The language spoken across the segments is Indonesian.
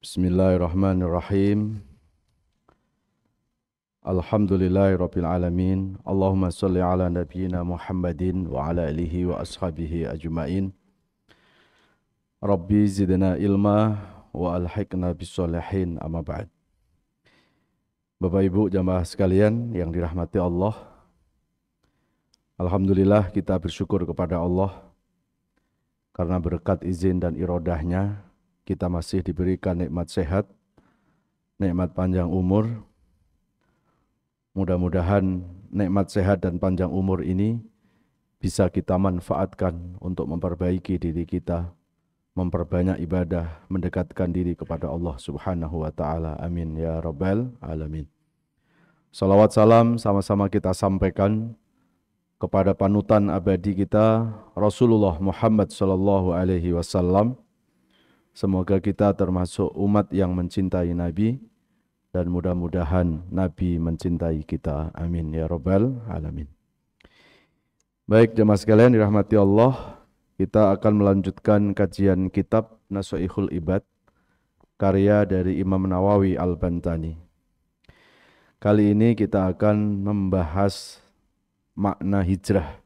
Bismillahirrahmanirrahim. Alhamdulillahirabbil alamin. Allahumma shalli ala nabiyyina Muhammadin wa ala alihi wa ashabihi ajmain. Rabbi zidna ilma wa alhiqna bissalihin, amma ba'd. Bapak Ibu jamaah sekalian yang dirahmati Allah, alhamdulillah kita bersyukur kepada Allah karena berkat izin dan irodahnya kita masih diberikan nikmat sehat, nikmat panjang umur. Mudah-mudahan nikmat sehat dan panjang umur ini bisa kita manfaatkan untuk memperbaiki diri kita, memperbanyak ibadah, mendekatkan diri kepada Allah Subhanahu wa taala. Amin ya rabbal alamin. Salawat salam sama-sama kita sampaikan kepada panutan abadi kita Rasulullah Muhammad sallallahu alaihi wasallam. Semoga kita termasuk umat yang mencintai Nabi dan mudah-mudahan Nabi mencintai kita. Amin ya rabbal alamin. Baik jemaah sekalian dirahmati Allah, kita akan melanjutkan kajian kitab Nasha'ihul Ibad karya dari Imam Nawawi Al-Bantani. Kali ini kita akan membahas makna hijrah.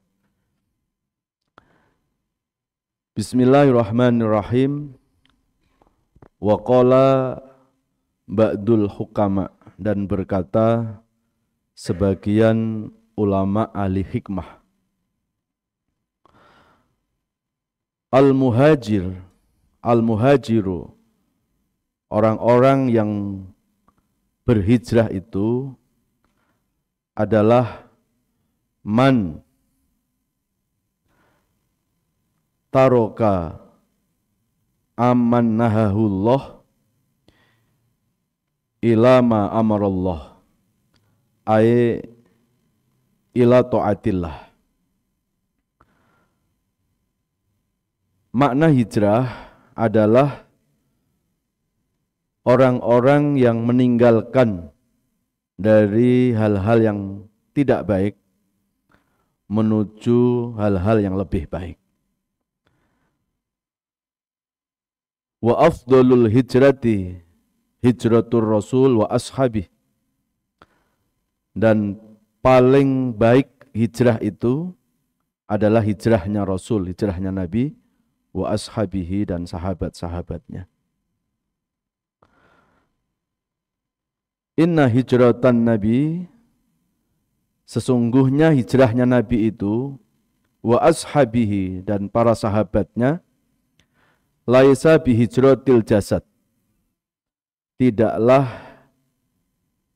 Bismillahirrahmanirrahim. Wa qala ba'dul hukama, dan berkata sebagian ulama ahli hikmah, al-muhajiru, orang-orang yang berhijrah itu adalah man taroka amannahahullah ila ma amarallah ay ila ta'atillah. Makna hijrah adalah orang-orang yang meninggalkan dari hal-hal yang tidak baik menuju hal-hal yang lebih baik. Wa afdalul hijrati hijratur rasul wa ashabih, dan paling baik hijrah itu adalah hijrahnya Rasul, hijrahnya Nabi, wa ashabihi, dan sahabat-sahabatnya. Inna hijratan Nabi, sesungguhnya hijrahnya Nabi itu, wa ashabihi, dan para sahabatnya, laisa bihijratil jasad, tidaklah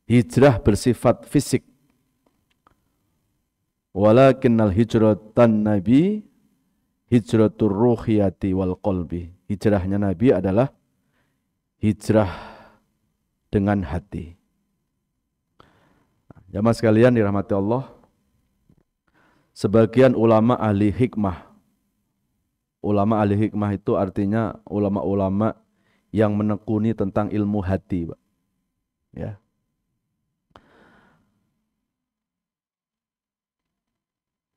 hijrah bersifat fisik. Walakinnal hijratan Nabi hijratur ruhiyati wal qalbi, hijrahnya Nabi adalah hijrah dengan hati. Jamaah sekalian dirahmati Allah, sebagian ulama ahli hikmah, ulama ahli hikmah itu artinya ulama-ulama yang menekuni tentang ilmu hati, Pak. Ya.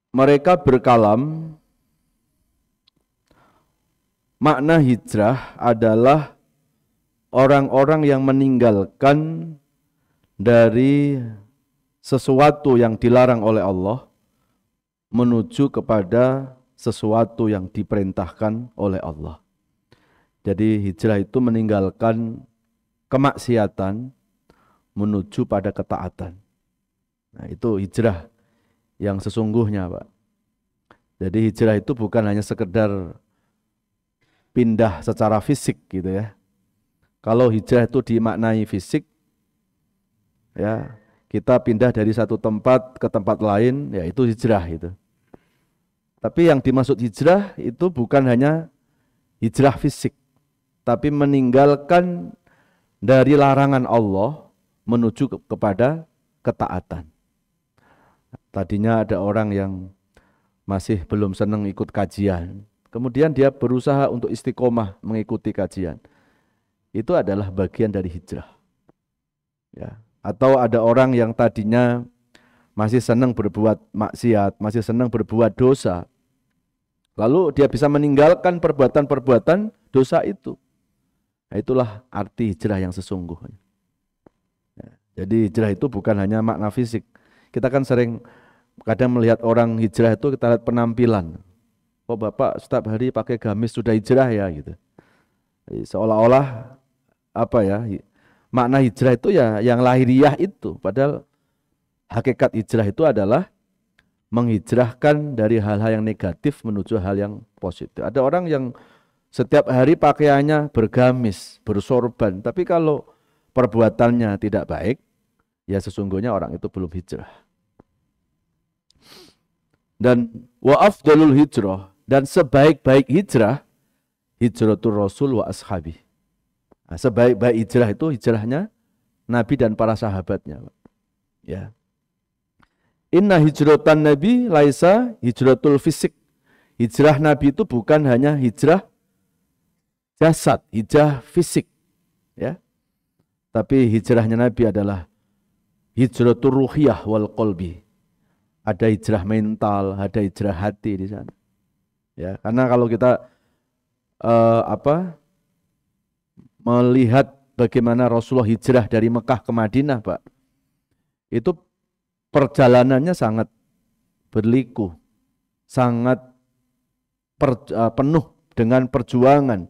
Mereka berkalam, makna hijrah adalah orang-orang yang meninggalkan dari sesuatu yang dilarang oleh Allah menuju kepada sesuatu yang diperintahkan oleh Allah. Jadi hijrah itu meninggalkan kemaksiatan menuju pada ketaatan. Nah, itu hijrah yang sesungguhnya, Pak. Jadi hijrah itu bukan hanya sekedar pindah secara fisik gitu ya. Kalau hijrah itu dimaknai fisik, ya, kita pindah dari satu tempat ke tempat lain, ya itu hijrah itu. Tapi yang dimaksud hijrah itu bukan hanya hijrah fisik, tapi meninggalkan dari larangan Allah menuju kepada ketaatan. Tadinya ada orang yang masih belum senang ikut kajian, kemudian dia berusaha untuk istiqomah mengikuti kajian. Itu adalah bagian dari hijrah. Ya. Atau ada orang yang tadinya masih senang berbuat maksiat, masih senang berbuat dosa, lalu dia bisa meninggalkan perbuatan-perbuatan dosa itu. Nah, itulah arti hijrah yang sesungguhnya. Ya, jadi hijrah itu bukan hanya makna fisik. Kita kan sering kadang melihat orang hijrah itu kita lihat penampilan. Oh Bapak setiap hari pakai gamis sudah hijrah ya gitu. Seolah-olah apa ya, makna hijrah itu ya yang lahiriah itu. Padahal hakikat hijrah itu adalah menghijrahkan dari hal-hal yang negatif menuju hal yang positif. Ada orang yang setiap hari pakaiannya bergamis, bersorban, tapi kalau perbuatannya tidak baik, ya sesungguhnya orang itu belum hijrah. Dan wa afdalul hijrah, dan sebaik-baik hijrah, hijratul Rasul wa ashabi. Nah, sebaik-baik hijrah itu hijrahnya Nabi dan para sahabatnya. Ya. Inna hijratan Nabi laisa hijratul fisik. Hijrah Nabi itu bukan hanya hijrah jasad, hijrah fisik, ya. Tapi hijrahnya Nabi adalah hijratul ruhiyah wal qalbi. Ada hijrah mental, ada hijrah hati di sana. Ya, karena kalau kita melihat bagaimana Rasulullah hijrah dari Mekah ke Madinah, Pak, itu perjalanannya sangat berliku, sangat penuh dengan perjuangan,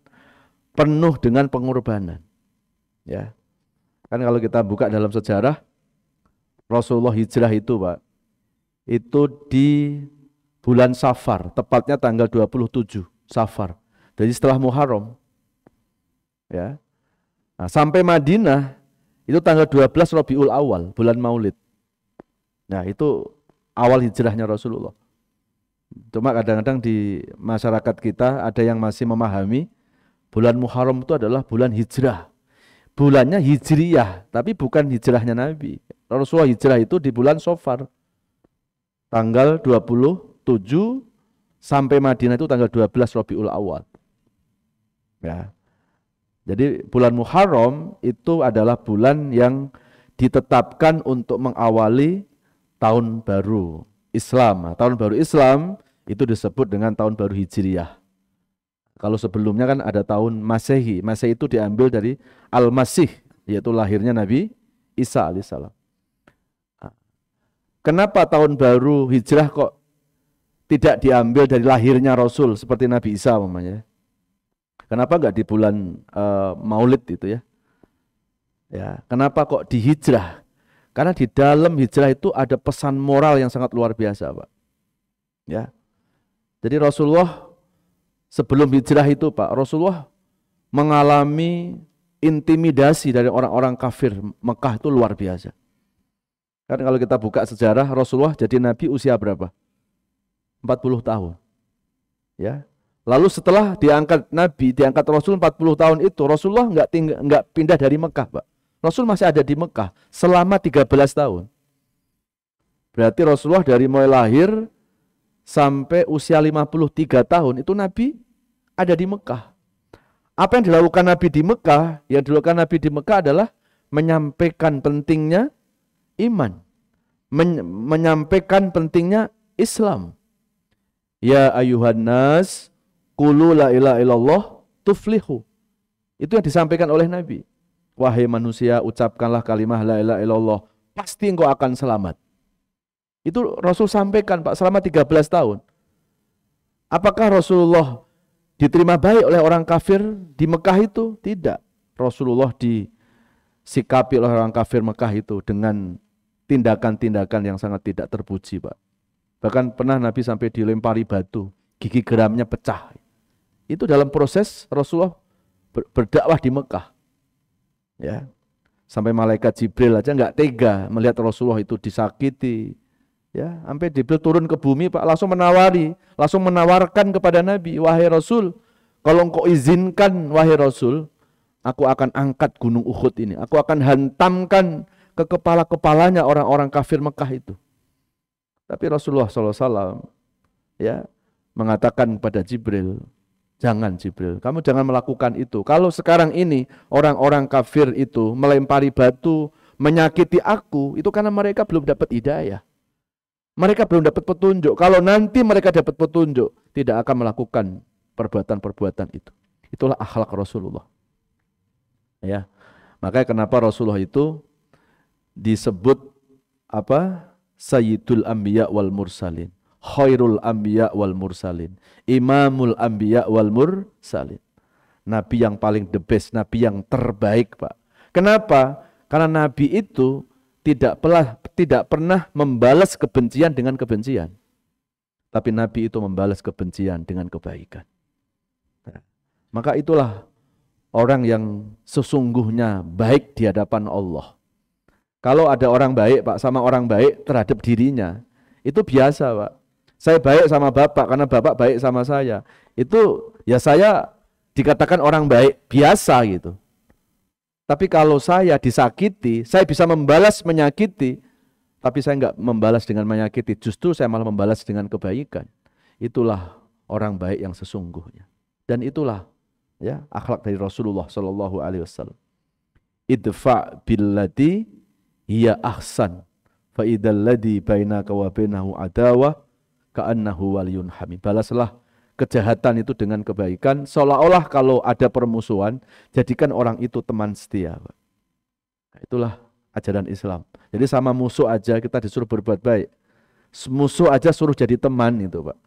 penuh dengan pengorbanan. Ya, kan kalau kita buka dalam sejarah, Rasulullah hijrah itu, Pak, itu di bulan Safar, tepatnya tanggal 27 Safar. Jadi setelah Muharram. Ya. Nah, sampai Madinah itu tanggal 12 Rabiul Awal, bulan Maulid. Nah, itu awal hijrahnya Rasulullah. Cuma kadang-kadang di masyarakat kita ada yang masih memahami bulan Muharram itu adalah bulan hijrah. Bulannya hijriyah, tapi bukan hijrahnya Nabi. Rasulullah hijrah itu di bulan Safar. Tanggal 27 sampai Madinah itu tanggal 12 Rabiul Awal. Ya. Jadi bulan Muharram itu adalah bulan yang ditetapkan untuk mengawali tahun baru Islam. Nah, tahun baru Islam itu disebut dengan tahun baru Hijriyah. Kalau sebelumnya kan ada tahun Masehi. Masehi itu diambil dari Al-Masih, yaitu lahirnya Nabi Isa alaihissalam. Kenapa tahun baru Hijrah kok tidak diambil dari lahirnya Rasul seperti Nabi Isa umpamanya? Kenapa enggak di bulan Maulid itu ya? Ya, kenapa kok di hijrah? Karena di dalam hijrah itu ada pesan moral yang sangat luar biasa, Pak. Ya. Jadi Rasulullah sebelum hijrah itu, Pak, Rasulullah mengalami intimidasi dari orang-orang kafir Mekah itu luar biasa. Kan kalau kita buka sejarah, Rasulullah jadi nabi usia berapa? 40 tahun. Ya. Lalu setelah diangkat Nabi, diangkat Rasul 40 tahun itu, Rasulullah enggak pindah dari Mekah, Pak. Rasul masih ada di Mekah selama 13 tahun. Berarti Rasulullah dari mulai lahir sampai usia 53 tahun itu Nabi ada di Mekah. Apa yang dilakukan Nabi di Mekah? Yang dilakukan Nabi di Mekah adalah menyampaikan pentingnya iman, menyampaikan pentingnya Islam. Ya ayuhan nas qulu la ilaha illallah tuflihu. Itu yang disampaikan oleh Nabi. Wahai manusia, ucapkanlah kalimat la ilaha illallah, pasti engkau akan selamat. Itu Rasul sampaikan, Pak, selama 13 tahun. Apakah Rasulullah diterima baik oleh orang kafir di Mekah itu? Tidak. Rasulullah disikapi oleh orang kafir Mekah itu dengan tindakan-tindakan yang sangat tidak terpuji, Pak. Bahkan pernah Nabi sampai dilempari batu, gigi geramnya pecah. Itu dalam proses Rasulullah berdakwah di Mekah. Ya. Sampai malaikat Jibril aja enggak tega melihat Rasulullah itu disakiti. Ya, sampai Jibril turun ke bumi, Pak, langsung menawarkan kepada Nabi, wahai Rasul, kalau engkau izinkan wahai Rasul, aku akan angkat gunung Uhud ini, aku akan hantamkan ke kepala-kepalanya orang-orang kafir Mekah itu. Tapi Rasulullah SAW ya mengatakan kepada Jibril, jangan Jibril, kamu jangan melakukan itu. Kalau sekarang ini orang-orang kafir itu melempari batu, menyakiti aku, itu karena mereka belum dapat hidayah. Mereka belum dapat petunjuk. Kalau nanti mereka dapat petunjuk, tidak akan melakukan perbuatan-perbuatan itu. Itulah akhlak Rasulullah. Ya. Makanya kenapa Rasulullah itu disebut apa? Sayyidul Anbiya wal Mursalin, Khairul Anbiya wal Mursalin, Imamul Anbiya wal Mursalin. Nabi yang paling the best, nabi yang terbaik, Pak. Kenapa? Karena nabi itu tidak pernah membalas kebencian dengan kebencian. Tapi nabi itu membalas kebencian dengan kebaikan. Nah, maka itulah orang yang sesungguhnya baik di hadapan Allah. Kalau ada orang baik, Pak, sama orang baik terhadap dirinya, itu biasa, Pak. Saya baik sama Bapak karena Bapak baik sama saya. Itu ya saya dikatakan orang baik, biasa gitu. Tapi kalau saya disakiti, saya bisa membalas menyakiti, tapi saya enggak membalas dengan menyakiti, justru saya malah membalas dengan kebaikan. Itulah orang baik yang sesungguhnya. Dan itulah ya akhlak dari Rasulullah sallallahu alaihi wasallam. Idfa billati hiya ahsan fa idzal ladzi bainaka wa bainahu adawah ka'annahu waliyyun hamim. Balaslah kejahatan itu dengan kebaikan, seolah-olah kalau ada permusuhan, jadikan orang itu teman setia. Itulah ajaran Islam. Jadi sama musuh aja kita disuruh berbuat baik. Musuh aja suruh jadi teman itu, Pak.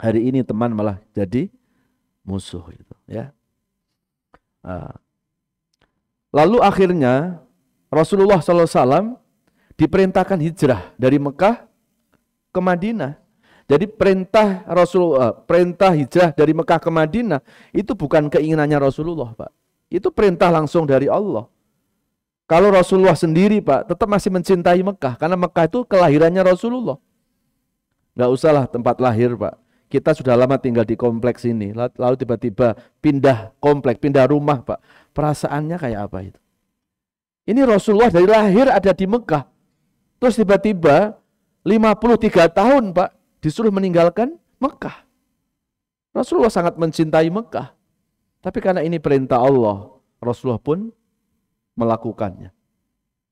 Hari ini teman malah jadi musuh itu, ya. Lalu akhirnya Rasulullah SAW diperintahkan hijrah dari Mekah ke Madinah. Jadi perintah hijrah dari Mekah ke Madinah itu bukan keinginannya Rasulullah, Pak. Itu perintah langsung dari Allah. Kalau Rasulullah sendiri, Pak, tetap masih mencintai Mekah karena Mekah itu kelahirannya Rasulullah. Nggak usahlah tempat lahir, Pak. Kita sudah lama tinggal di kompleks ini, lalu tiba-tiba pindah kompleks, pindah rumah, Pak. Perasaannya kayak apa itu? Ini Rasulullah dari lahir ada di Mekah. Terus tiba-tiba 53 tahun, Pak, disuruh meninggalkan Mekah. Rasulullah sangat mencintai Mekah. Tapi karena ini perintah Allah, Rasulullah pun melakukannya.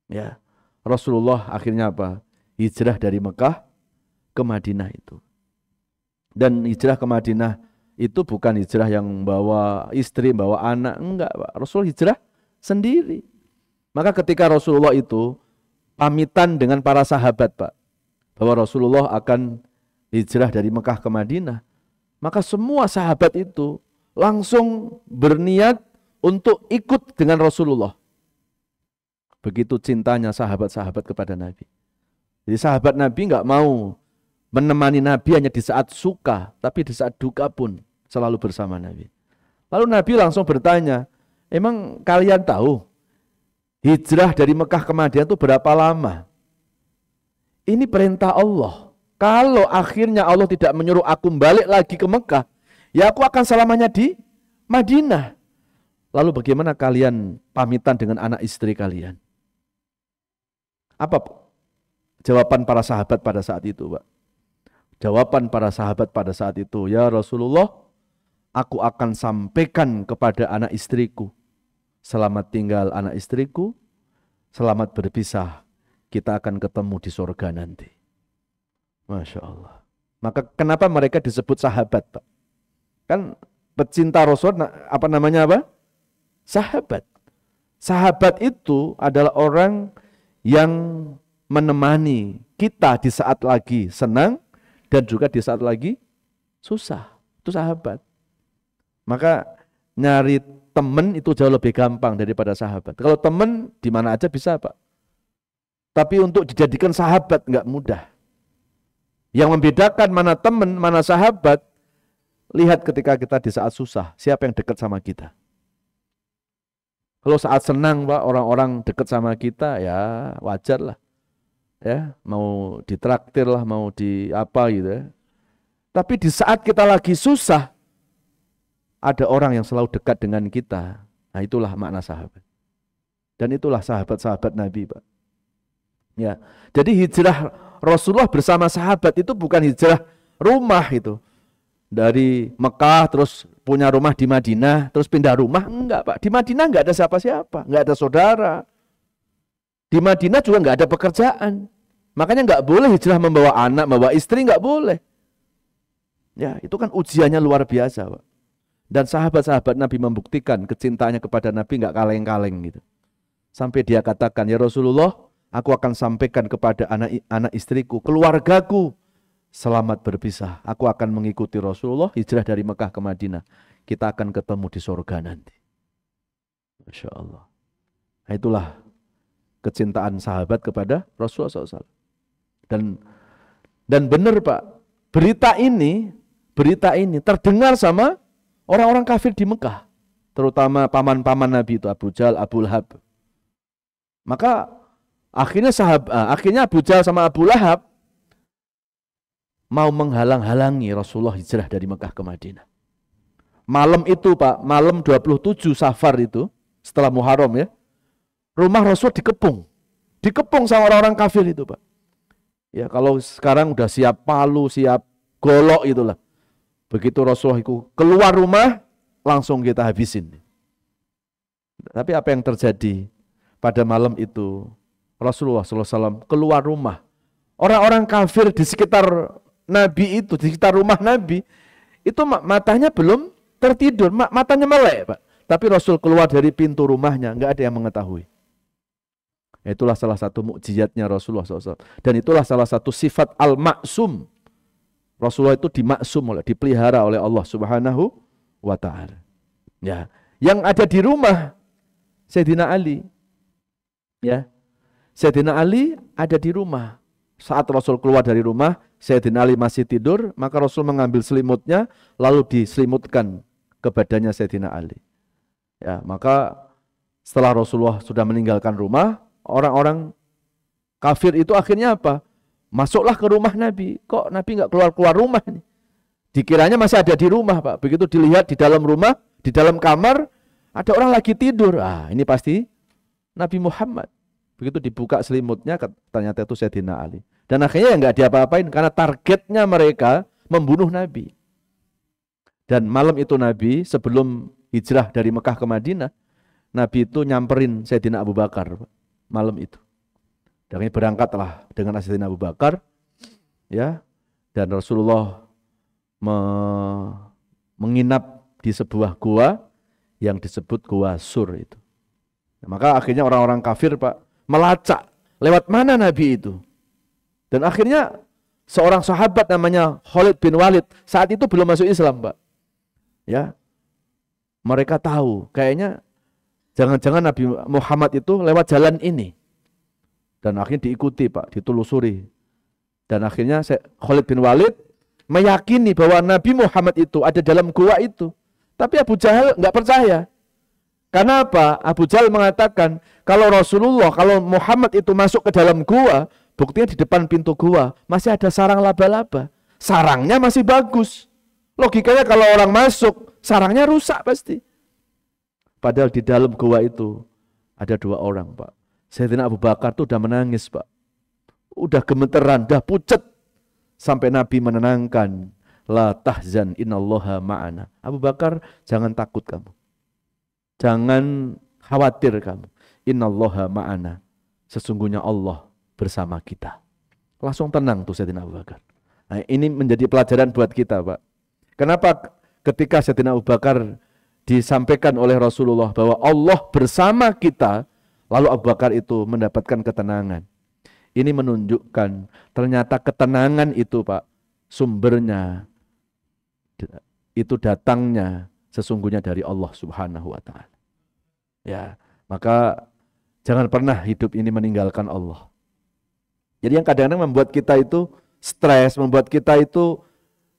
Ya. Rasulullah akhirnya apa? Hijrah dari Mekah ke Madinah itu. Dan hijrah ke Madinah itu bukan hijrah yang bawa istri, bawa anak, enggak, Pak. Rasulullah hijrah sendiri. Maka ketika Rasulullah itu pamitan dengan para sahabat, Pak, bahwa Rasulullah akan hijrah dari Mekah ke Madinah, maka semua sahabat itu langsung berniat untuk ikut dengan Rasulullah. Begitu cintanya sahabat-sahabat kepada Nabi. Jadi sahabat Nabi enggak mau menemani Nabi hanya di saat suka, tapi di saat duka pun selalu bersama Nabi. Lalu Nabi langsung bertanya, emang kalian tahu hijrah dari Mekah ke Madinah itu berapa lama? Ini perintah Allah. Kalau akhirnya Allah tidak menyuruh aku balik lagi ke Mekah, ya aku akan selamanya di Madinah. Lalu bagaimana kalian pamitan dengan anak istri kalian? Apa jawaban para sahabat pada saat itu, Pak? Jawaban para sahabat pada saat itu, ya Rasulullah, aku akan sampaikan kepada anak istriku, selamat tinggal anak istriku, selamat berpisah, kita akan ketemu di surga nanti. Masya Allah. Maka kenapa mereka disebut sahabat, Pak? Kan pecinta Rasul, apa namanya apa? Sahabat. Sahabat itu adalah orang yang menemani kita di saat lagi senang dan juga di saat lagi susah. Itu sahabat. Maka nyari teman itu jauh lebih gampang daripada sahabat. Kalau teman di mana aja bisa, Pak. Tapi untuk dijadikan sahabat nggak mudah. Yang membedakan mana teman, mana sahabat, lihat ketika kita di saat susah, siapa yang dekat sama kita. Kalau saat senang, Pak, orang-orang dekat sama kita, ya wajar lah. Ya, mau ditraktir lah, mau di apa gitu ya. Tapi di saat kita lagi susah, ada orang yang selalu dekat dengan kita. Nah, itulah makna sahabat. Dan itulah sahabat-sahabat Nabi, Pak. Ya. Jadi hijrah Rasulullah bersama sahabat itu bukan hijrah rumah itu. Dari Mekah terus punya rumah di Madinah, terus pindah rumah, enggak, Pak. Di Madinah enggak ada siapa-siapa, enggak ada saudara. Di Madinah juga enggak ada pekerjaan. Makanya enggak boleh hijrah membawa anak, membawa istri, enggak boleh. Ya, itu kan ujiannya luar biasa, Pak. Dan sahabat-sahabat Nabi membuktikan kecintaannya kepada Nabi nggak kaleng-kaleng gitu. Sampai dia katakan, ya Rasulullah, aku akan sampaikan kepada anak istriku, keluargaku, selamat berpisah. Aku akan mengikuti Rasulullah hijrah dari Mekah ke Madinah. Kita akan ketemu di surga nanti. Masya Allah. Nah, itulah kecintaan sahabat kepada Rasulullah SAW. Dan benar Pak, berita ini terdengar sama orang-orang kafir di Mekah, terutama paman-paman Nabi itu, Abu Jahal, Abu Lahab. Maka akhirnya Abu Jahal sama Abu Lahab mau menghalang-halangi Rasulullah hijrah dari Mekah ke Madinah. Malam itu Pak, malam 27 Safar itu, setelah Muharram ya, rumah Rasul dikepung sama orang-orang kafir itu Pak. Ya kalau sekarang udah siap palu, siap golok itulah. Begitu Rasulullah itu keluar rumah, langsung kita habisin. Tapi apa yang terjadi pada malam itu? Rasulullah SAW keluar rumah. Orang-orang kafir di sekitar Nabi itu, di sekitar rumah Nabi, itu matanya belum tertidur, matanya melek Pak. Tapi Rasul keluar dari pintu rumahnya, nggak ada yang mengetahui. Itulah salah satu mukjizatnya Rasulullah SAW. Dan itulah salah satu sifat al-maksum. Rasulullah itu dimaksum, dipelihara oleh Allah Subhanahu wa Ta'ala. Ya, yang ada di rumah Sayyidina Ali. Ya. Sayyidina Ali ada di rumah. Saat Rasul keluar dari rumah, Sayyidina Ali masih tidur, maka Rasul mengambil selimutnya lalu diselimutkan ke badannya Sayyidina Ali. Ya, maka setelah Rasulullah sudah meninggalkan rumah, orang-orang kafir itu akhirnya apa? Masuklah ke rumah Nabi. Kok Nabi nggak keluar-keluar rumah nih? Dikiranya masih ada di rumah Pak. Begitu dilihat di dalam rumah, di dalam kamar, ada orang lagi tidur. Ini pasti Nabi Muhammad. Begitu dibuka selimutnya, ternyata itu Sayyidina Ali. Dan akhirnya nggak diapa-apain karena targetnya mereka membunuh Nabi. Dan malam itu Nabi sebelum hijrah dari Mekah ke Madinah, Nabi itu nyamperin Sayyidina Abu Bakar malam itu. Dan berangkatlah dengan Sayyidina Abu Bakar, ya, dan Rasulullah menginap di sebuah gua yang disebut Gua Sur itu. Maka akhirnya orang-orang kafir Pak melacak lewat mana Nabi itu. Dan akhirnya seorang sahabat namanya Khalid bin Walid saat itu belum masuk Islam Pak. Ya, mereka tahu kayaknya jangan-jangan Nabi Muhammad itu lewat jalan ini. Dan akhirnya diikuti Pak, ditelusuri. Dan akhirnya Khalid bin Walid meyakini bahwa Nabi Muhammad itu ada dalam gua itu. Tapi Abu Jahal nggak percaya. Karena apa? Abu Jahal mengatakan kalau Muhammad itu masuk ke dalam gua, buktinya di depan pintu gua masih ada sarang laba-laba. Sarangnya masih bagus. Logikanya kalau orang masuk, sarangnya rusak pasti. Padahal di dalam gua itu ada 2 orang Pak. Sayyidina Abu Bakar tuh udah menangis Pak. Udah gemeteran, udah pucet. Sampai Nabi menenangkan. La tahzan innallaha ma'ana. Abu Bakar, jangan takut kamu. Jangan khawatir kamu. Innallaha ma'ana. Sesungguhnya Allah bersama kita. Langsung tenang tuh Sayyidina Abu Bakar. Nah, ini menjadi pelajaran buat kita Pak. Kenapa ketika Sayyidina Abu Bakar disampaikan oleh Rasulullah bahwa Allah bersama kita, lalu Abu Bakar itu mendapatkan ketenangan. Ini menunjukkan ternyata ketenangan itu Pak, sumbernya itu datangnya sesungguhnya dari Allah Subhanahu wa Ta'ala. Ya, maka jangan pernah hidup ini meninggalkan Allah. Jadi yang kadang-kadang membuat kita itu stres, membuat kita itu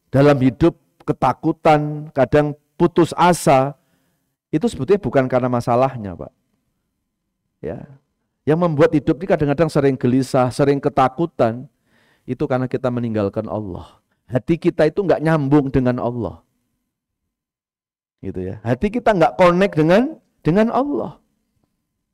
dalam hidup ketakutan, kadang putus asa, itu sebetulnya bukan karena masalahnya Pak. Ya, yang membuat hidup ini kadang-kadang sering gelisah, sering ketakutan, itu karena kita meninggalkan Allah. Hati kita itu nggak nyambung dengan Allah, gitu ya. Hati kita nggak connect dengan Allah.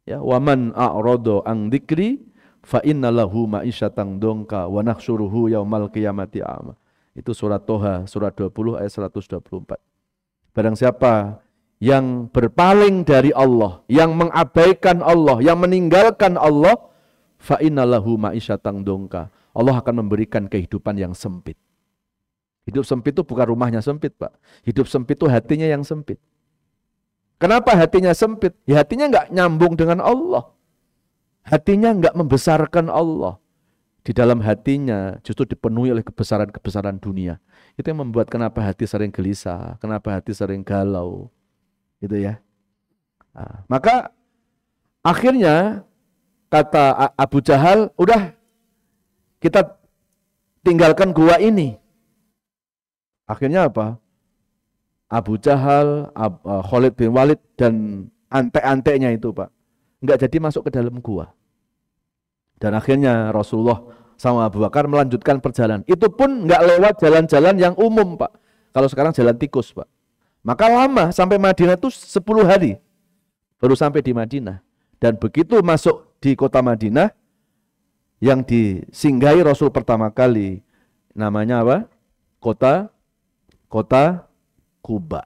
Ya, waman a'rado ang dzikri fa innalahu ma'isyatan dongka wa nahsyuruhu yaumal qiyamati a'ma. Itu surat Toha, surat 20 ayat 124. Barang siapa yang berpaling dari Allah, yang mengabaikan Allah, yang meninggalkan Allah, fa innalahu ma'isyatan dongka. Allah akan memberikan kehidupan yang sempit. Hidup sempit itu bukan rumahnya sempit, Pak. Hidup sempit itu hatinya yang sempit. Kenapa hatinya sempit? Ya hatinya nggak nyambung dengan Allah. Hatinya nggak membesarkan Allah. Di dalam hatinya justru dipenuhi oleh kebesaran-kebesaran dunia. Itu yang membuat kenapa hati sering gelisah, kenapa hati sering galau. Gitu ya. Nah, maka akhirnya kata Abu Jahal, udah kita tinggalkan gua ini. Akhirnya apa? Abu Jahal, Khalid bin Walid dan antek-anteknya itu, Pak, nggak jadi masuk ke dalam gua. Dan akhirnya Rasulullah sama Abu Bakar melanjutkan perjalanan. Itu pun nggak lewat jalan-jalan yang umum, Pak. Kalau sekarang jalan tikus, Pak. Maka lama sampai Madinah itu 10 hari baru sampai di Madinah. Dan begitu masuk di kota Madinah, yang disinggahi Rasul pertama kali namanya apa? Kota Kuba.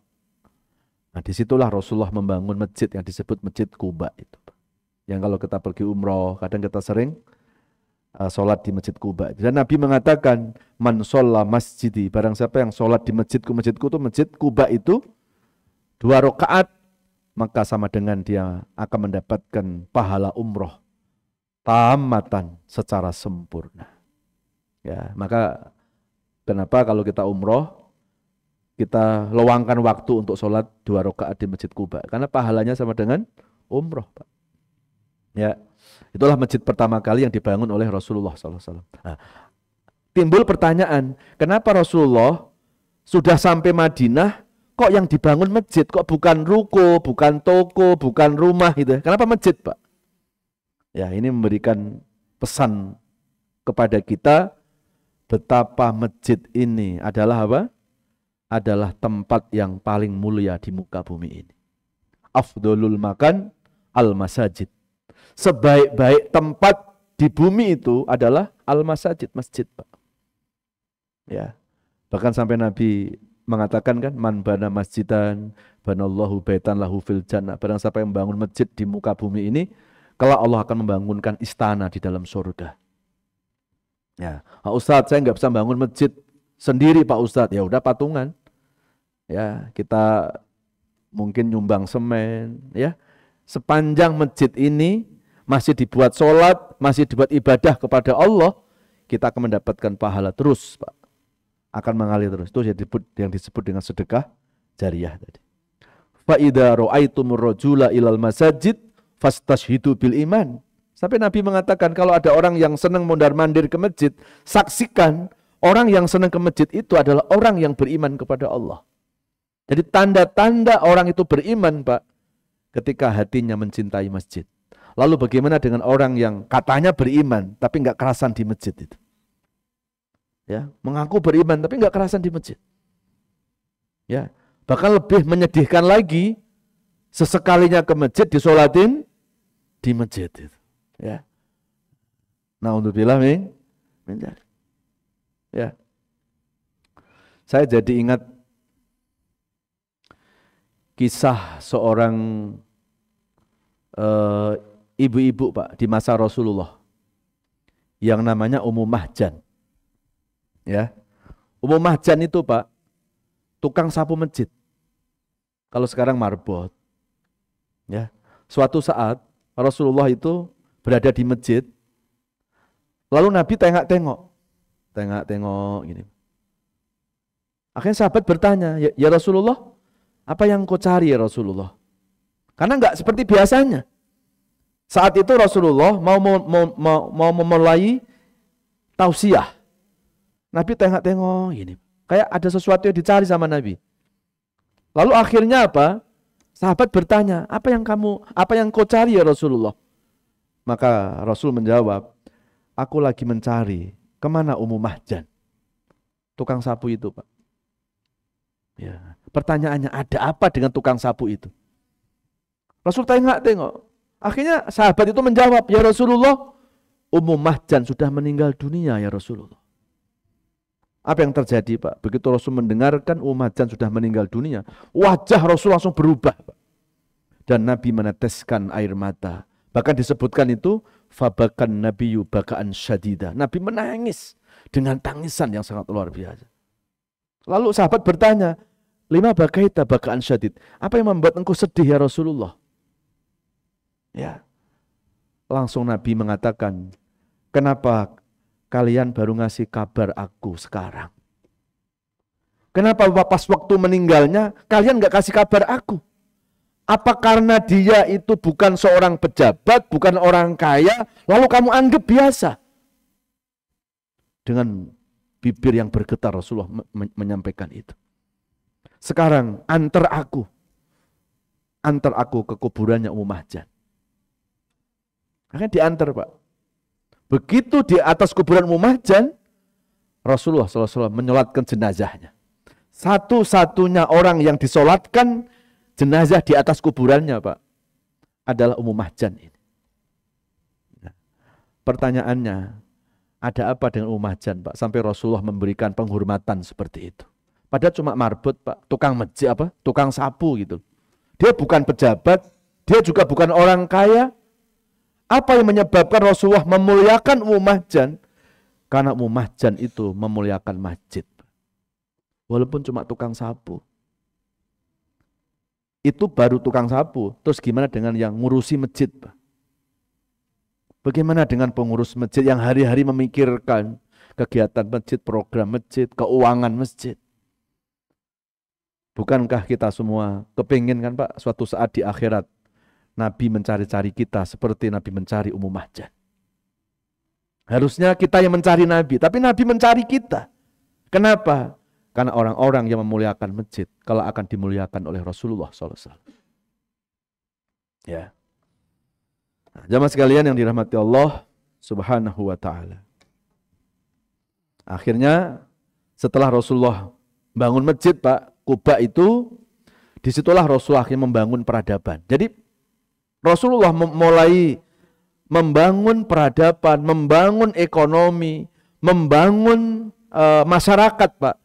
Nah, disitulah Rasulullah membangun masjid yang disebut Masjid Kuba itu. Yang kalau kita pergi umroh, kadang kita sering sholat di Masjid Kuba. Dan Nabi mengatakan, man sholla masjidi, barang siapa yang sholat di masjidku itu Masjid Kuba itu 2 rakaat, maka sama dengan dia akan mendapatkan pahala umroh tamatan secara sempurna. Ya, maka kenapa kalau kita umroh kita luangkan waktu untuk sholat 2 rakaat di Masjid Kuba, karena pahalanya sama dengan umroh, Pak. Ya, itulah masjid pertama kali yang dibangun oleh Rasulullah SAW. Nah, timbul pertanyaan, kenapa Rasulullah sudah sampai Madinah, kok yang dibangun masjid, kok bukan ruko, bukan toko, bukan rumah gitu? Kenapa masjid, Pak? Ya, ini memberikan pesan kepada kita betapa masjid ini adalah apa? Adalah tempat yang paling mulia di muka bumi ini. Afdolul makan al-masajid. Sebaik-baik tempat di bumi itu adalah al-masajid, masjid, Pak. Ya. Bahkan sampai Nabi mengatakan kan, man bana masjidan banallahu baitan lahu fil jannah. Barang siapa yang membangun masjid di muka bumi ini, kelak Allah akan membangunkan istana di dalam surga. Ya, Pak Ustadz, saya nggak bisa bangun masjid sendiri, Pak Ustadz. Ya udah patungan. Ya, kita mungkin nyumbang semen, ya. Sepanjang masjid ini masih dibuat sholat, masih dibuat ibadah kepada Allah, kita akan mendapatkan pahala terus, Pak. Akan mengalir terus. Itu yang disebut dengan sedekah jariyah tadi. Fa idza ra'aitumur rajula ilal masajid fastashhidu bil iman. Sampai Nabi mengatakan kalau ada orang yang senang mondar-mandir ke masjid, saksikan orang yang senang ke masjid itu adalah orang yang beriman kepada Allah. Jadi tanda-tanda orang itu beriman, Pak, ketika hatinya mencintai masjid. Lalu bagaimana dengan orang yang katanya beriman tapi nggak kerasan di masjid itu? Ya, mengaku beriman tapi nggak kerasan di masjid. Ya, bahkan lebih menyedihkan lagi, sesekalinya ke masjid disolatin di masjid itu. Ya, nah untuk bilang ya, saya jadi ingat kisah seorang ibu-ibu, Pak, di masa Rasulullah yang namanya Ummu Mahjan. Ya, Ummu Mahjan itu, Pak, tukang sapu masjid. Kalau sekarang marbot. Ya, suatu saat Rasulullah itu berada di masjid, lalu Nabi tengok-tengok gini. Akhirnya sahabat bertanya, ya Rasulullah, apa yang kau cari ya Rasulullah? Karena enggak seperti biasanya. Saat itu Rasulullah mau memulai tausiah. Nabi tengok-tengok gini. Kayak ada sesuatu yang dicari sama Nabi. Lalu akhirnya apa? Sahabat bertanya, apa yang kau cari ya Rasulullah? Maka Rasul menjawab, aku lagi mencari kemana Ummu Mahjan, tukang sapu itu, Pak. Ya. Pertanyaannya, ada apa dengan tukang sapu itu? Rasul tengok. Akhirnya sahabat itu menjawab, ya Rasulullah, Ummu Mahjan sudah meninggal dunia ya Rasulullah. Apa yang terjadi, Pak? Begitu Rasul mendengarkan Ummu Mahjan sudah meninggal dunia, wajah Rasul langsung berubah, Pak. Dan Nabi meneteskan air mata. Bahkan disebutkan itu, fabakan nabiyyu bakaan syadida. Nabi menangis dengan tangisan yang sangat luar biasa. Lalu sahabat bertanya, lima bakaita bakaan syadid. Apa yang membuat engkau sedih ya Rasulullah? Ya. Langsung Nabi mengatakan, kenapa kalian baru ngasih kabar aku sekarang? Kenapa pas waktu meninggalnya kalian gak kasih kabar aku? Apa karena dia itu bukan seorang pejabat, bukan orang kaya, lalu kamu anggap biasa? Dengan bibir yang bergetar Rasulullah menyampaikan itu. Sekarang antar aku ke kuburannya Ummu Mahjan. Akhirnya diantar, Pak. Begitu di atas kuburan Ummu Mahjan, Rasulullah SAW menyolatkan jenazahnya. Satu-satunya orang yang disolatkan jenazah di atas kuburannya, Pak, adalah Ummu Mahjan ini. Nah, pertanyaannya, ada apa dengan Ummu Mahjan, Pak, sampai Rasulullah memberikan penghormatan seperti itu? Padahal cuma marbot, Pak, tukang masjid tukang sapu gitu. Dia bukan pejabat, dia juga bukan orang kaya. Apa yang menyebabkan Rasulullah memuliakan Ummu Mahjan? Karena Ummu Mahjan itu memuliakan masjid. Walaupun cuma tukang sapu. Itu baru tukang sapu. Terus gimana dengan yang ngurusi masjid, Pak? Bagaimana dengan pengurus masjid yang hari-hari memikirkan kegiatan masjid, program masjid, keuangan masjid? Bukankah kita semua kepingin kan, Pak, suatu saat di akhirat Nabi mencari-cari kita seperti Nabi mencari Ummu Mahjan. Harusnya kita yang mencari Nabi, tapi Nabi mencari kita. Kenapa? Karena orang-orang yang memuliakan masjid kalau akan dimuliakan oleh Rasulullah SAW. Ya. Nah, jamaah sekalian yang dirahmati Allah Subhanahu wa ta'ala. Akhirnya setelah Rasulullah bangun masjid, Pak, Kuba itu, disitulah Rasulullah yang membangun peradaban. Jadi Rasulullah mulai membangun peradaban, membangun ekonomi, membangun masyarakat, Pak,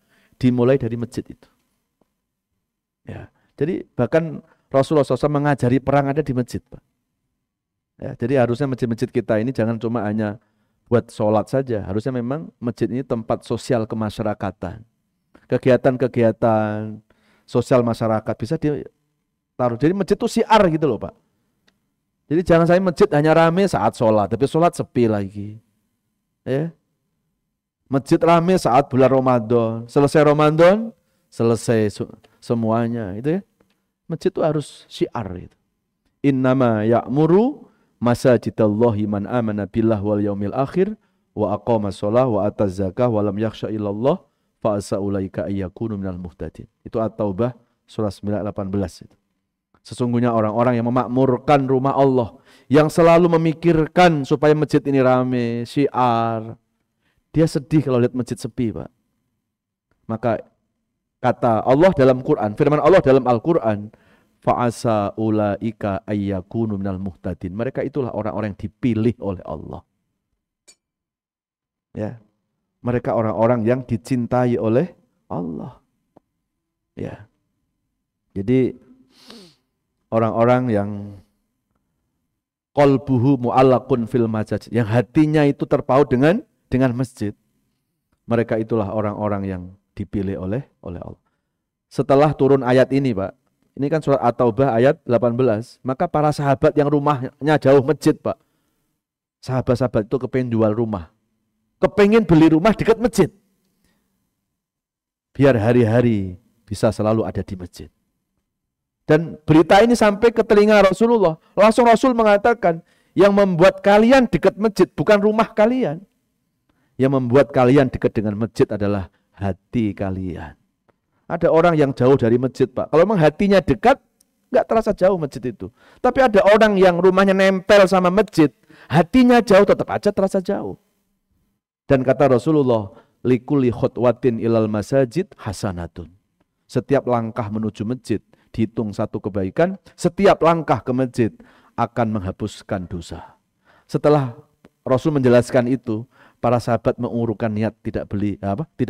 dimulai dari masjid itu. Ya, jadi bahkan Rasulullah SAW mengajari perang ada di masjid, Pak. Ya, jadi harusnya masjid-masjid kita ini jangan cuma hanya buat sholat saja. Harusnya memang masjid ini tempat sosial kemasyarakatan. Kegiatan-kegiatan sosial masyarakat bisa ditaruh. Jadi masjid itu syiar gitu loh, Pak. Jadi jangan sampai masjid hanya rame saat sholat, tapi sholat sepi lagi. Ya. Masjid rame saat bulan Ramadan, selesai Ramadan, selesai semuanya. Itu ya. Masjid itu harus syiar. Gitu. Innama ya'muru masajidallahi man amana billah wal yaumil akhir wa aqama sholah wa ataz zakah wa lam yakhsha illallah fa asa ulaika ayyakunu minal muhtadin. Itu At-Taubah surah 9:18 itu. Sesungguhnya orang-orang yang memakmurkan rumah Allah, yang selalu memikirkan supaya masjid ini rame, syiar. Dia sedih kalau lihat masjid sepi, Pak. Maka kata Allah dalam Quran, firman Allah dalam Al-Quran, fa'asa ulaika ayyakunu minal muhtadin. Mereka itulah orang-orang yang dipilih oleh Allah. Ya. Mereka orang-orang yang dicintai oleh Allah. Ya. Jadi orang-orang yang qalbuhu mu'allaqun fil masajid, yang hatinya itu terpaut dengan masjid. Mereka itulah orang-orang yang dipilih oleh Allah. Setelah turun ayat ini, Pak, ini kan surat At-Taubah ayat 18, maka para sahabat yang rumahnya jauh masjid, Pak, sahabat-sahabat itu kepengen jual rumah, kepengen beli rumah dekat masjid, biar hari-hari bisa selalu ada di masjid. Dan berita ini sampai ke telinga Rasulullah. Langsung Rasul mengatakan, yang membuat kalian dekat masjid bukan rumah kalian. Yang membuat kalian dekat dengan masjid adalah hati kalian. Ada orang yang jauh dari masjid, Pak. Kalau memang hatinya dekat, nggak terasa jauh masjid itu. Tapi ada orang yang rumahnya nempel sama masjid, hatinya jauh, tetap aja terasa jauh. Dan kata Rasulullah, likulli khutwatin ilal masajid hasanatun. Setiap langkah menuju masjid dihitung satu kebaikan, setiap langkah ke masjid akan menghapuskan dosa. Setelah Rasul menjelaskan itu, para sahabat mengurungkan niat tidak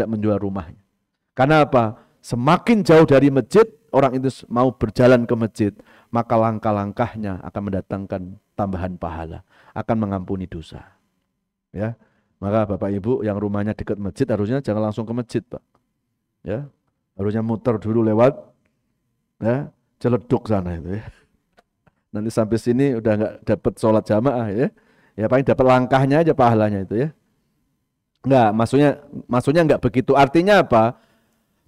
menjual rumahnya. Karena apa? Semakin jauh dari masjid, orang itu mau berjalan ke masjid, maka langkah-langkahnya akan mendatangkan tambahan pahala, akan mengampuni dosa. Ya, maka Bapak Ibu yang rumahnya dekat masjid harusnya jangan langsung ke masjid, Pak. Ya, harusnya muter dulu lewat ya Ciledug sana itu ya. Nanti sampai sini udah nggak dapat sholat jamaah ya. Ya paling dapat langkahnya aja pahalanya itu ya. Enggak, maksudnya enggak begitu. Artinya apa?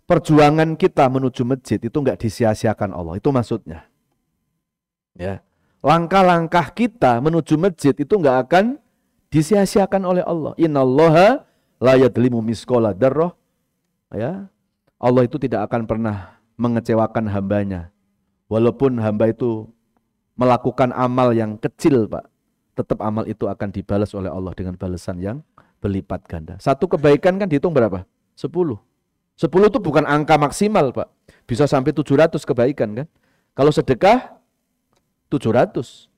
Perjuangan kita menuju masjid itu enggak disia-siakan Allah. Itu maksudnya. Ya. Langkah-langkah kita menuju masjid itu enggak akan disia-siakan oleh Allah. Innallaha la yadlimu misqala dzarrah. Ya. Allah itu tidak akan pernah mengecewakan hambanya. Walaupun hamba itu melakukan amal yang kecil, Pak, tetap amal itu akan dibalas oleh Allah dengan balasan yang berlipat ganda. Satu kebaikan kan dihitung berapa? 10. 10 itu bukan angka maksimal, Pak. Bisa sampai 700 kebaikan kan. Kalau sedekah 700.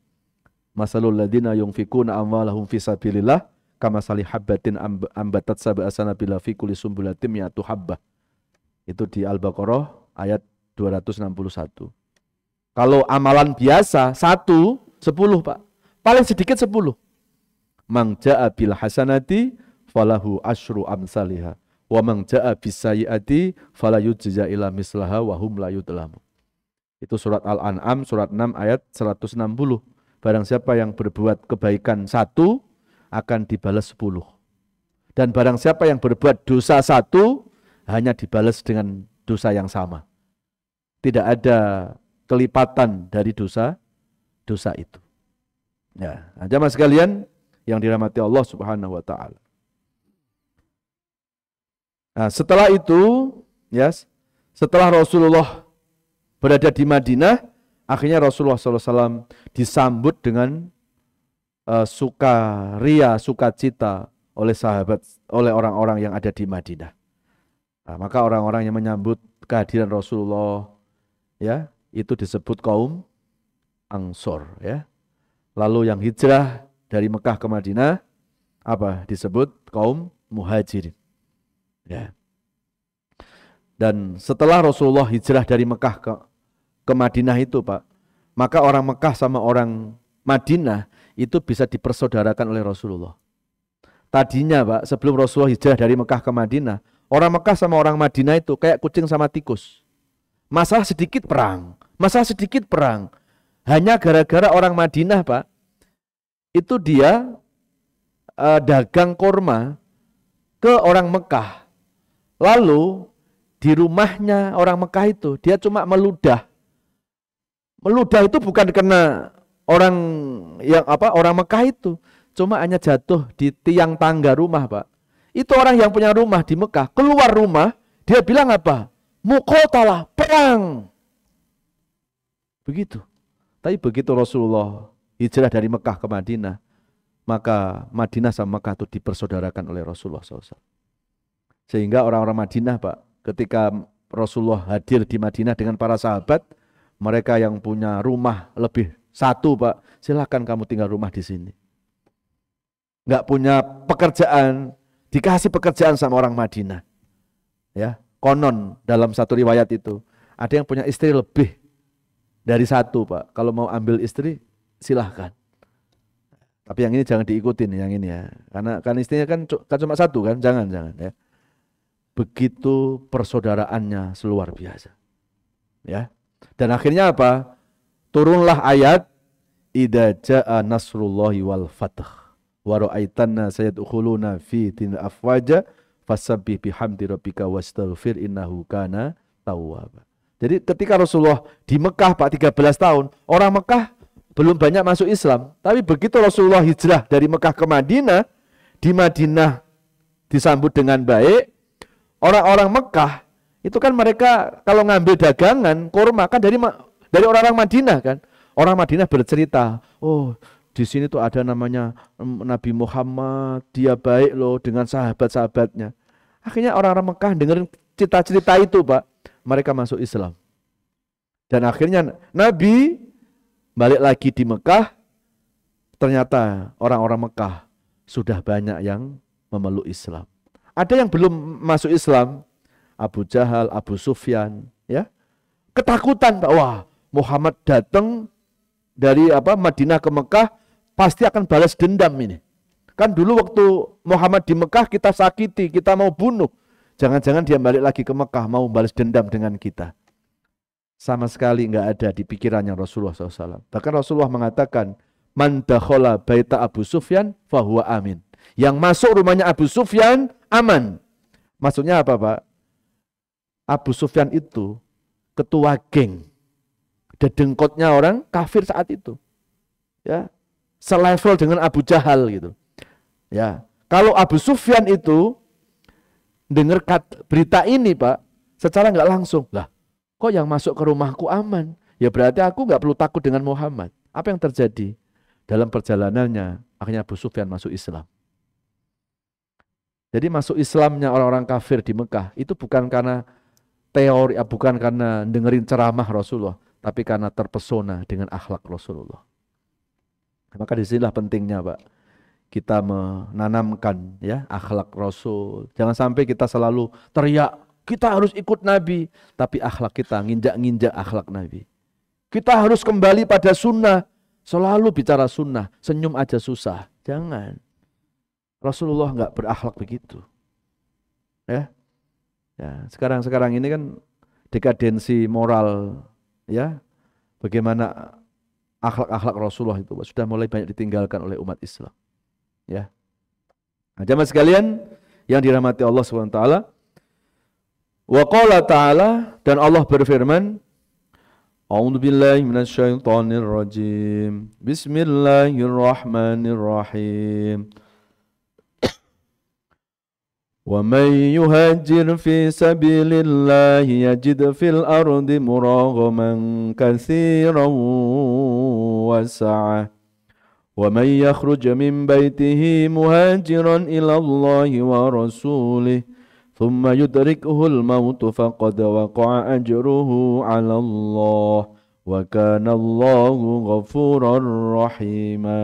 Masalul ladina yunfikuna amwalahum fi sabilillah kamasali habbatin ambatat sab'a sanabila fi kulli sumbulatin mi'atu habbah. Itu di Al-Baqarah ayat 261. Kalau amalan biasa 10, Pak. Paling sedikit 10. Mang ja'a bil hasanati falahu asyru amsalihha wa mang ja'a bis sayyiati fala yujza illa mislaha wa hum la yudlamun. Itu surat Al-An'am surat 6 ayat 160. Barang siapa yang berbuat kebaikan 1 akan dibalas 10. Dan barang siapa yang berbuat dosa 1 hanya dibalas dengan dosa yang sama. Tidak ada kelipatan dari dosa itu. Ya, jamaah sekalian yang dirahmati Allah Subhanahu wa taala. Nah, setelah itu, ya, setelah Rasulullah berada di Madinah, akhirnya Rasulullah SAW disambut dengan sukacita oleh sahabat, oleh orang-orang yang ada di Madinah. Nah, maka orang-orang yang menyambut kehadiran Rasulullah, ya, itu disebut kaum Ansor, ya. Lalu yang hijrah dari Mekah ke Madinah apa? Disebut kaum Muhajirin. Ya. Dan setelah Rasulullah hijrah dari Mekah ke Madinah itu, Pak, maka orang Mekah sama orang Madinah itu bisa dipersaudarakan oleh Rasulullah. Tadinya, Pak, sebelum Rasulullah hijrah dari Mekah ke Madinah, orang Mekah sama orang Madinah itu kayak kucing sama tikus. Masalah sedikit perang. Hanya gara-gara orang Madinah, Pak, itu dia dagang kurma ke orang Mekah. Lalu di rumahnya orang Mekah itu dia cuma meludah. Meludah itu bukan karena orang Mekah itu, cuma hanya jatuh di tiang tangga rumah, Pak. Itu orang yang punya rumah di Mekah, keluar rumah, dia bilang apa? Muqatalah, perang. Begitu. Tapi begitu Rasulullah hijrah dari Mekah ke Madinah, maka Madinah sama Mekah itu dipersaudarakan oleh Rasulullah SAW. Sehingga orang-orang Madinah, Pak, ketika Rasulullah hadir di Madinah dengan para sahabat, mereka yang punya rumah lebih 1, Pak, silakan kamu tinggal rumah di sini. Nggak punya pekerjaan, dikasih pekerjaan sama orang Madinah. Ya, konon dalam satu riwayat itu ada yang punya istri lebih dari 1, Pak. Kalau mau ambil istri silahkan. Tapi yang ini jangan diikutin yang ini ya. Karena istrinya kan cuma 1 kan, jangan ya. Begitu persaudaraannya seluar biasa. Ya. Dan akhirnya apa? Turunlah ayat idza jaa nasrullahi wal fath wa ra'aitanna sayadkhuluna fi din afwaja fasabbih bihamdi rabbika wastaghfir innahu kana tawwaba. Jadi ketika Rasulullah di Mekah, Pak, 13 tahun, orang Mekah belum banyak masuk Islam. Tapi begitu Rasulullah hijrah dari Mekah ke Madinah, di Madinah disambut dengan baik. Orang-orang Mekah itu kan mereka kalau ngambil dagangan kurma kan dari orang-orang Madinah kan. Orang Madinah bercerita, oh di sini tuh ada namanya Nabi Muhammad, dia baik loh dengan sahabat-sahabatnya. Akhirnya orang-orang Mekah dengerin cerita-cerita itu, Pak. Mereka masuk Islam. Dan akhirnya Nabi balik lagi di Mekah. Ternyata orang-orang Mekah sudah banyak yang memeluk Islam. Ada yang belum masuk Islam. Abu Jahal, Abu Sufyan, ya. Ketakutan, Pak. Wah, Muhammad datang dari Madinah ke Mekah pasti akan balas dendam ini. Kan dulu waktu Muhammad di Mekah kita sakiti, kita mau bunuh. Jangan-jangan dia balik lagi ke Mekah mau balas dendam dengan kita. Sama sekali nggak ada di pikirannya Rasulullah SAW. Bahkan Rasulullah mengatakan, man dakhala baita Abu Sufyan fahuwa amin. Yang masuk rumahnya Abu Sufyan aman. Maksudnya apa, Pak? Abu Sufyan itu ketua geng, dedengkotnya orang kafir saat itu. Ya, selevel dengan Abu Jahal gitu. Ya, kalau Abu Sufyan itu dengar berita ini, Pak, secara nggak langsung, lah, kok yang masuk ke rumahku aman? Ya berarti aku nggak perlu takut dengan Muhammad. Apa yang terjadi? Dalam perjalanannya, akhirnya Abu Sufyan masuk Islam. Jadi masuk Islamnya orang-orang kafir di Mekah, itu bukan karena teori, bukan karena dengerin ceramah Rasulullah, tapi karena terpesona dengan akhlak Rasulullah. Maka disinilah pentingnya, Pak, kita menanamkan ya akhlak Rasul. Jangan sampai kita selalu teriak, kita harus ikut Nabi, tapi akhlak kita nginjak-nginjak akhlak Nabi. Kita harus kembali pada sunnah, selalu bicara sunnah, senyum aja susah. Jangan. Rasulullah nggak berakhlak begitu. Ya, sekarang ini kan dekadensi moral, ya, bagaimana akhlak-akhlak Rasulullah itu sudah mulai banyak ditinggalkan oleh umat Islam. Ya, nah, jamaah sekalian yang dirahmati Allah SWT, wa qala ta'ala, dan Allah berfirman, a'udzubillahi minasyaitonirrajim, bismillahirrahmanirrahim, wa may yuhajir fi sabilillahi yajid fil ardi muraghaman katsiran wa sa'ah وَمَنْ يَخْرُجْ مِنْ بَيْتِهِ مُهَاجِرًا إِلَى اللَّهِ وَرَسُولِهِ ثُمَّ يُدْرِكْهُ الْمَوْتُ فَقَدْ وَقَعَ أَجْرُهُ عَلَى اللَّهِ وَكَانَ اللَّهُ غَفُورًا رَحِيمًا.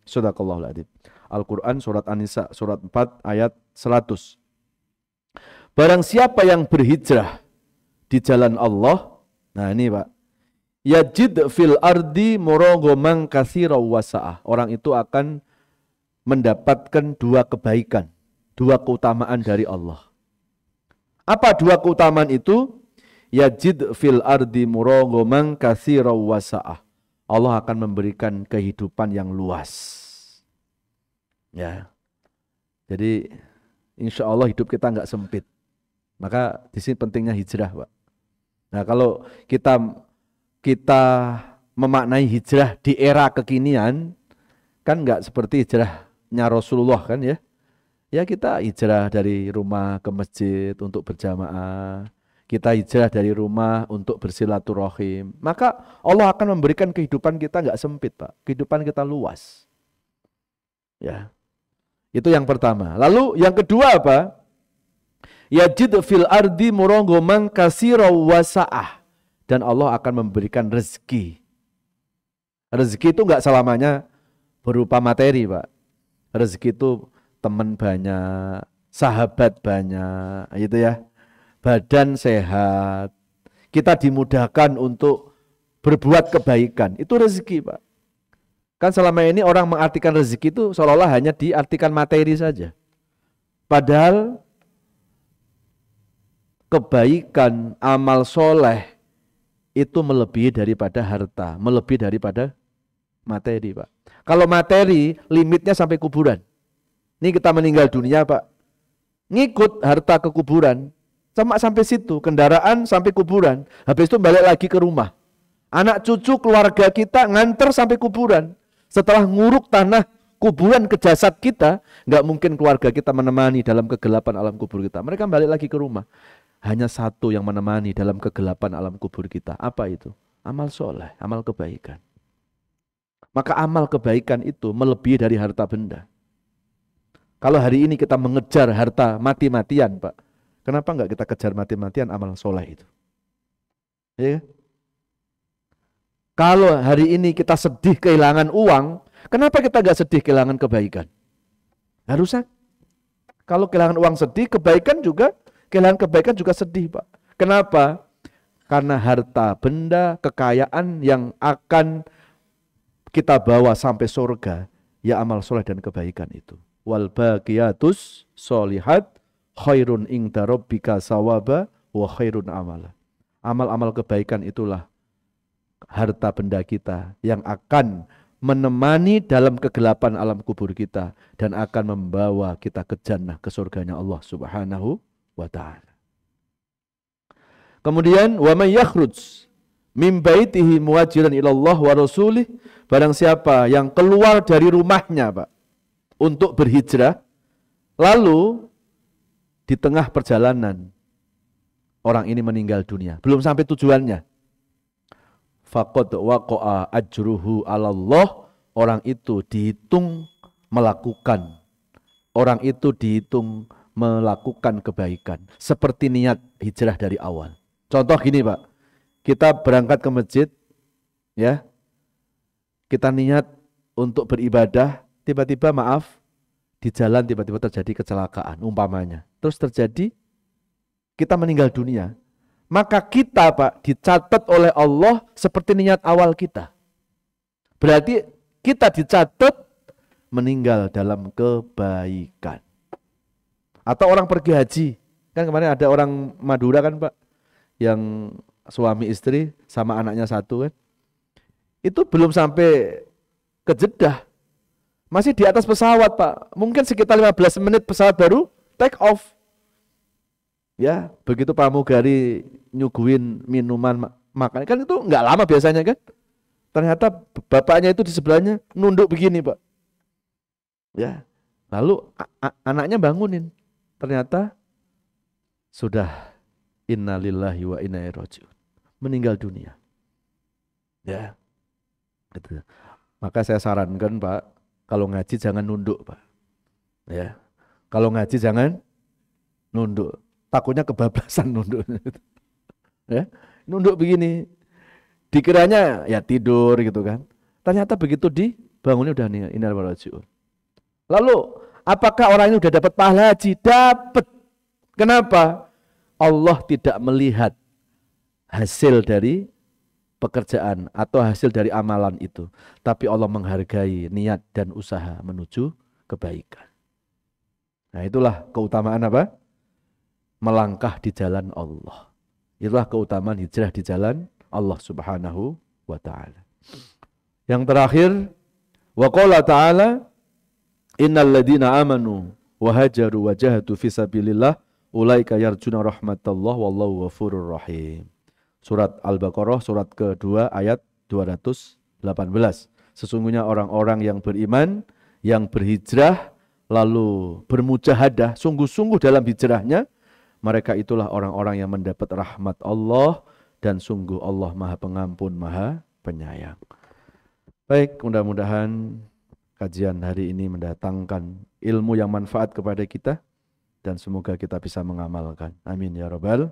Sadaqallahul adzim. Al-Quran surat An-Nisa surat 4 ayat 100. Barang siapa yang berhijrah di jalan Allah, nah ini, Pak, yajid fil ardi muraghaman katsiran wa sa'ah. Orang itu akan mendapatkan dua kebaikan, dua keutamaan dari Allah. Apa dua keutamaan itu? Yajid fil ardi muraghaman katsiran wa sa'ah. Allah akan memberikan kehidupan yang luas. Ya. Jadi insya Allah hidup kita nggak sempit. Maka di sini pentingnya hijrah, Pak. Nah, kalau kita memaknai hijrah di era kekinian, kan nggak seperti hijrahnya Rasulullah kan ya. Ya kita hijrah dari rumah ke masjid untuk berjamaah. Kita hijrah dari rumah untuk bersilaturahim. Maka Allah akan memberikan kehidupan kita nggak sempit, Pak. Kehidupan kita luas. Ya. Itu yang pertama. Lalu yang kedua apa? Yajid fil ardi muraghaman katsiran wa sa'ah. Dan Allah akan memberikan rezeki. Rezeki itu enggak selamanya berupa materi, Pak. Rezeki itu teman banyak, sahabat banyak, gitu ya. Badan sehat. Kita dimudahkan untuk berbuat kebaikan. Itu rezeki, Pak. Kan selama ini orang mengartikan rezeki itu seolah-olah hanya diartikan materi saja. Padahal kebaikan, amal soleh itu melebihi daripada harta, melebihi daripada materi, Pak. Kalau materi limitnya sampai kuburan. Ini kita meninggal dunia, Pak, ngikut harta ke kuburan, cuma sampai situ, kendaraan sampai kuburan, habis itu balik lagi ke rumah. Anak cucu keluarga kita nganter sampai kuburan. Setelah nguruk tanah kuburan ke jasad kita, nggak mungkin keluarga kita menemani dalam kegelapan alam kubur kita. Mereka balik lagi ke rumah. Hanya satu yang menemani dalam kegelapan alam kubur kita. Apa itu? Amal soleh, amal kebaikan. Maka amal kebaikan itu melebihi dari harta benda. Kalau hari ini kita mengejar harta mati-matian, Pak, kenapa enggak kita kejar mati-matian amal soleh itu? Ya. Kalau hari ini kita sedih kehilangan uang, kenapa kita enggak sedih kehilangan kebaikan? Harusnya. Kalau kehilangan uang sedih, kehilangan kebaikan juga sedih, Pak. Kenapa? Karena harta benda, kekayaan yang akan kita bawa sampai surga, ya amal soleh dan kebaikan itu. Wal baqiyatus sholihat khairun inda rabbika sawaba wa khairun amala. Amal-amal kebaikan itulah harta benda kita yang akan menemani dalam kegelapan alam kubur kita dan akan membawa kita ke jannah, ke surganya Allah Subhanahu wa ta'ala. Kemudian wa may yakhruj min baitihi muhajiran ilallah wa rasulih, barang siapa yang keluar dari rumahnya, Pak, untuk berhijrah, lalu di tengah perjalanan orang ini meninggal dunia, belum sampai tujuannya, faqad waqa'a ajruhu 'alallah, orang itu dihitung melakukan kebaikan seperti niat hijrah dari awal. Contoh gini, Pak. Kita berangkat ke masjid, ya. Kita niat untuk beribadah, tiba-tiba di jalan tiba-tiba terjadi kecelakaan umpamanya. Terus terjadi kita meninggal dunia. Maka kita, Pak, dicatat oleh Allah seperti niat awal kita. Berarti kita dicatat meninggal dalam kebaikan. Atau orang pergi haji. Kan kemarin ada orang Madura kan, Pak, yang suami istri sama anaknya satu kan. Itu belum sampai ke Jeddah. Masih di atas pesawat, Pak. Mungkin sekitar 15 menit pesawat baru take off. Ya, begitu pramugari nyuguhin minuman makan, kan itu nggak lama biasanya kan. Ternyata bapaknya itu di sebelahnya nunduk begini, Pak. Ya, lalu anaknya bangunin. Ternyata sudah innalillahi wa inna ilaihi raji'un, meninggal dunia. Ya, gitu. Maka saya sarankan, Pak, kalau ngaji jangan nunduk, Pak. Ya, kalau ngaji jangan nunduk. Takutnya kebablasan nunduk. Ya, nunduk begini. Dikiranya ya tidur gitu kan. Ternyata begitu dibangunnya udah nih, innal rajiun. Lalu, apakah orang ini udah dapat pahala haji? Dapat. Kenapa? Allah tidak melihat hasil dari pekerjaan atau hasil dari amalan itu, tapi Allah menghargai niat dan usaha menuju kebaikan. Nah, itulah keutamaan apa? Melangkah di jalan Allah. Itulah keutamaan hijrah di jalan Allah Subhanahu wa ta'ala. Yang terakhir, wa qala ta'ala, innal ladina amanu wa hajaru wa jahadu fi sabilillah ulaika yarjuna rahmatallah wallahu ghafurur rahim. Surat Al-Baqarah, surat kedua ayat 218. Sesungguhnya orang-orang yang beriman, yang berhijrah, lalu bermujahadah, sungguh-sungguh dalam hijrahnya, mereka itulah orang-orang yang mendapat rahmat Allah, dan sungguh Allah Maha Pengampun, Maha Penyayang. Baik, mudah-mudahan kajian hari ini mendatangkan ilmu yang manfaat kepada kita, dan semoga kita bisa mengamalkan. Amin ya rabbal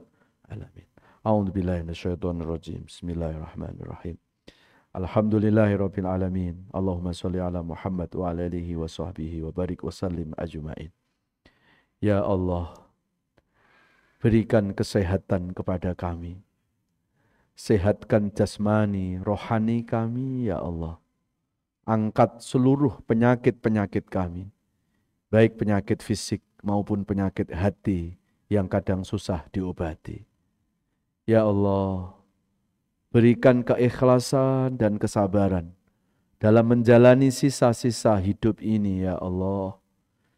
alamin. A'udzubillahi minasyaitonirrajim. Bismillahirrahmanirrahim. Alhamdulillahirabbil alamin. Allahumma shalli ala Muhammad wa ala alihi wa sahbihi wa barik wa sallim ajmain. Ya Allah, berikan kesehatan kepada kami. Sehatkan jasmani, rohani kami, ya Allah. Angkat seluruh penyakit-penyakit kami, baik penyakit fisik maupun penyakit hati yang kadang susah diobati. Ya Allah, berikan keikhlasan dan kesabaran dalam menjalani sisa-sisa hidup ini, ya Allah.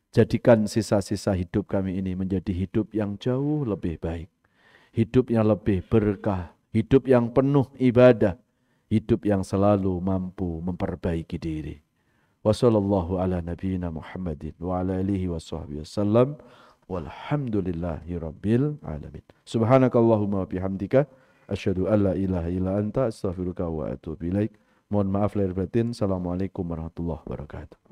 Jadikan sisa-sisa hidup kami ini menjadi hidup yang jauh lebih baik, hidup yang lebih berkah, hidup yang penuh ibadah, hidup yang selalu mampu memperbaiki diri. Wa sallallahu ala nabiyyina Muhammadin wa ala alihi wa sahbihi wasallam walhamdulillahi rabbil alamin. Subhanakallahumma wa bihamdika asyhadu an la ilaha illa anta astaghfiruka wa atubu ilaik. Mohon maaf lahir batin. Assalamualaikum warahmatullahi wabarakatuh.